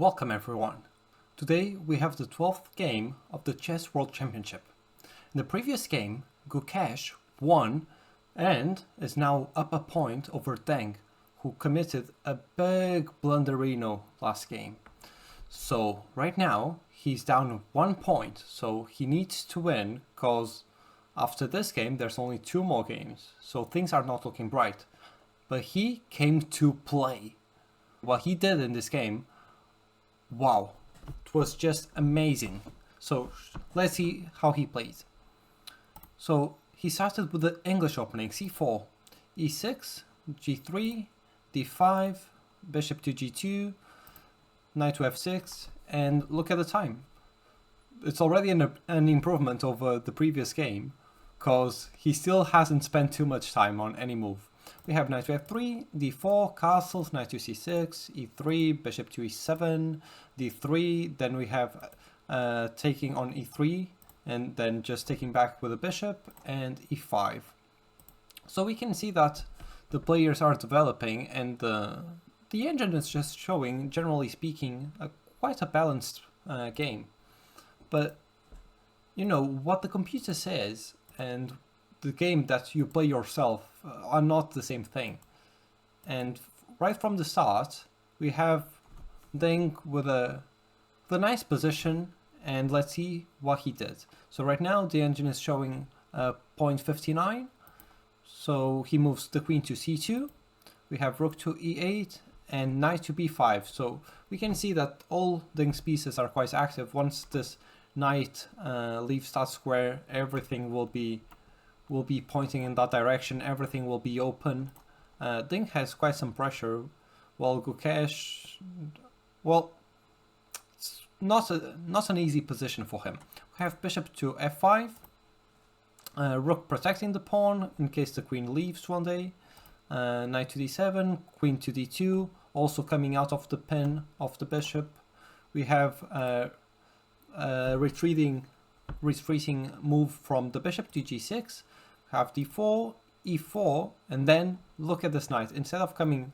Welcome everyone. Today we have the 12th game of the Chess World Championship. In the previous game, Gukesh won and is now up a point over Deng, who committed a big blunderino last game. So right now he's down 1 point, so he needs to win because after this game there's only 2 more games, so things are not looking bright. But he came to play. What he did in this game, wow, it was just amazing. So let's see how he played. So he started with the English opening, c4, e6, g3, d5, bishop to g2, knight to f6, and look at the time. It's already an improvement over the previous game, because he still hasn't spent too much time on any move. We have knight to f3, d4, castles, knight to c6, e3, bishop to e7, d3, then we have taking on e3, and then just taking back with a bishop, and e5. So we can see that the players are developing, and the engine is just showing, generally speaking, quite a balanced game. But, you know, what the computer says and the game that you play yourself are not the same thing. And right from the start, we have Deng with the nice position, and let's see what he did. So right now the engine is showing 0.59, so he moves the queen to c2, we have rook to e8, and knight to b5. So we can see that all Deng's pieces are quite active. Once this knight leaves that square, everything will be pointing in that direction, everything will be open. Deng has quite some pressure, while Gukesh, well, it's not an easy position for him. We have bishop to f5, rook protecting the pawn in case the queen leaves one day, knight to d7, queen to d2, also coming out of the pin of the bishop. We have retreating move from the bishop to g6, have d4, e4, and then look at this knight. Instead of coming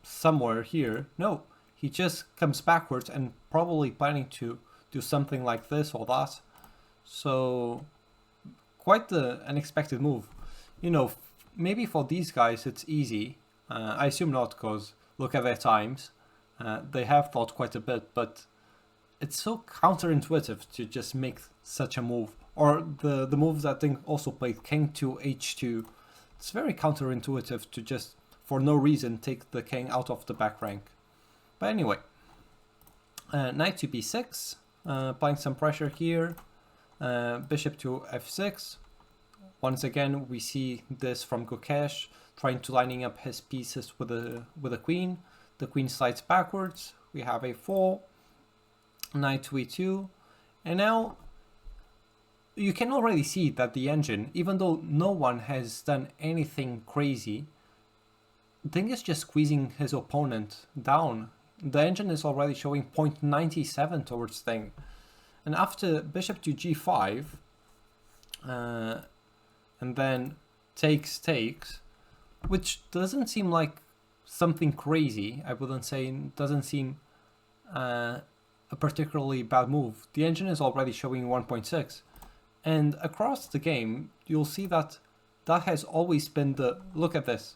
somewhere here, no, he just comes backwards and probably planning to do something like this or that. So quite the unexpected move. You know, maybe for these guys it's easy. I assume not, because look at their times. They have thought quite a bit, but it's so counterintuitive to just make such a move. Or the move that Deng also played, king to h2. It's very counterintuitive to just, for no reason, take the king out of the back rank. But anyway, knight to b6, applying some pressure here. Bishop to f6. Once again, we see this from Gukesh, trying to lining up his pieces with a queen. The queen slides backwards. We have a4, knight to e2, and now you can already see that the engine, even though no one has done anything crazy, Deng is just squeezing his opponent down. The engine is already showing 0.97 towards Deng. And after bishop to g5, and then takes, which doesn't seem like something crazy, I wouldn't say, doesn't seem a particularly bad move. The engine is already showing 1.6. And across the game, you'll see that has always been the... Look at this.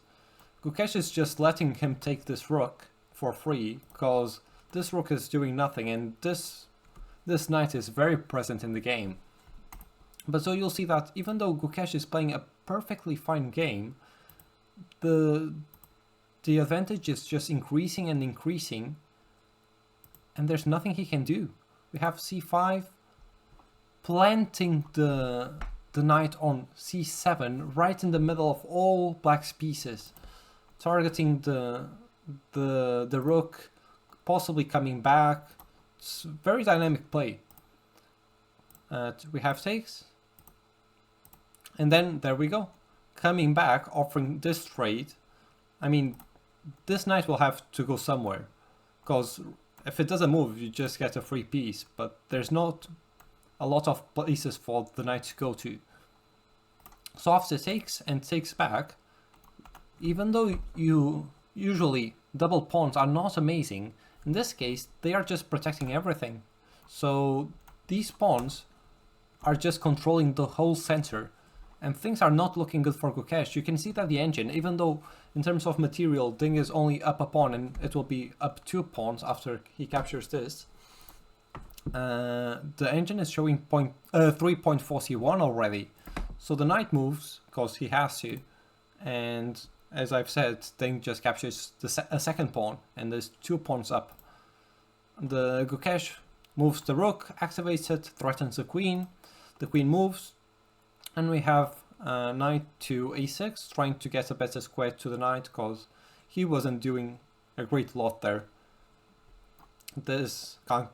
Gukesh is just letting him take this rook for free, because this rook is doing nothing, and this knight is very present in the game. But so you'll see that even though Gukesh is playing a perfectly fine game, the advantage is just increasing and increasing, and there's nothing he can do. We have c5, planting the knight on c7 right in the middle of all black's pieces, targeting the rook, possibly coming back. It's very dynamic play. We have takes, and then there we go, coming back, offering this trade. I mean, this knight will have to go somewhere, because if it doesn't move, you just get a free piece, but there's not a lot of places for the knight to go to. So after takes and takes back, even though you usually double pawns are not amazing, In this case, they are just protecting everything. So these pawns are just controlling the whole center. And things are not looking good for Gukesh. You can see that the engine, even though in terms of material, Ding is only up a pawn and it will be up 2 pawns after he captures this. The engine is showing 3.41 already. So the knight moves because he has to. And as I've said, Ding just captures a second pawn and there's 2 pawns up. The Gukesh moves the rook, activates it, threatens the queen. The queen moves. And we have knight to a6, trying to get a better square to the knight because he wasn't doing a great lot there. This can't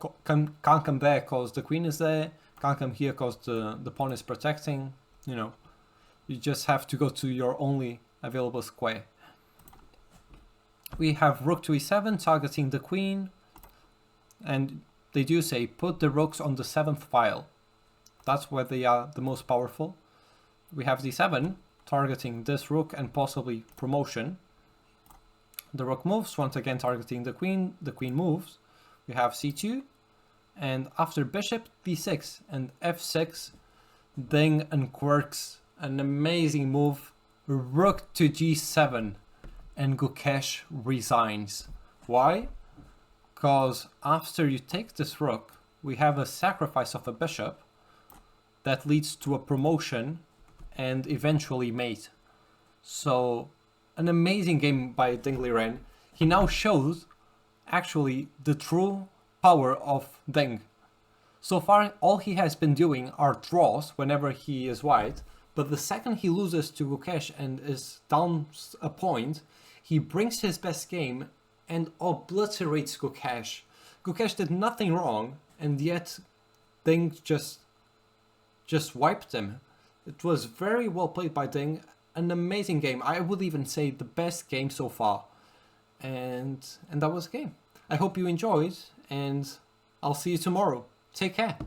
come there because the queen is there, can't come here because the pawn is protecting. You know, you just have to go to your only available square. We have rook to e7 targeting the queen, and they do say put the rooks on the 7th file. That's where they are the most powerful. We have d7 targeting this rook and possibly promotion. The rook moves, once again targeting the queen moves. We have c2, and after bishop d6 and f6, Ding unquirks an amazing move, rook to g7, and Gukesh resigns. Why? Because after you take this rook, we have a sacrifice of a bishop that leads to a promotion and eventually mate. So an amazing game by Liren. He now shows actually the true power of Ding. So far all he has been doing are draws whenever he is white, but the second he loses to Gukesh and is down a point, he brings his best game and obliterates Gukesh. Gukesh did nothing wrong, and yet Ding just wiped him. It was very well played by Ding, an amazing game. I would even say the best game so far. And that was the game. I hope you enjoyed, and I'll see you tomorrow. Take care.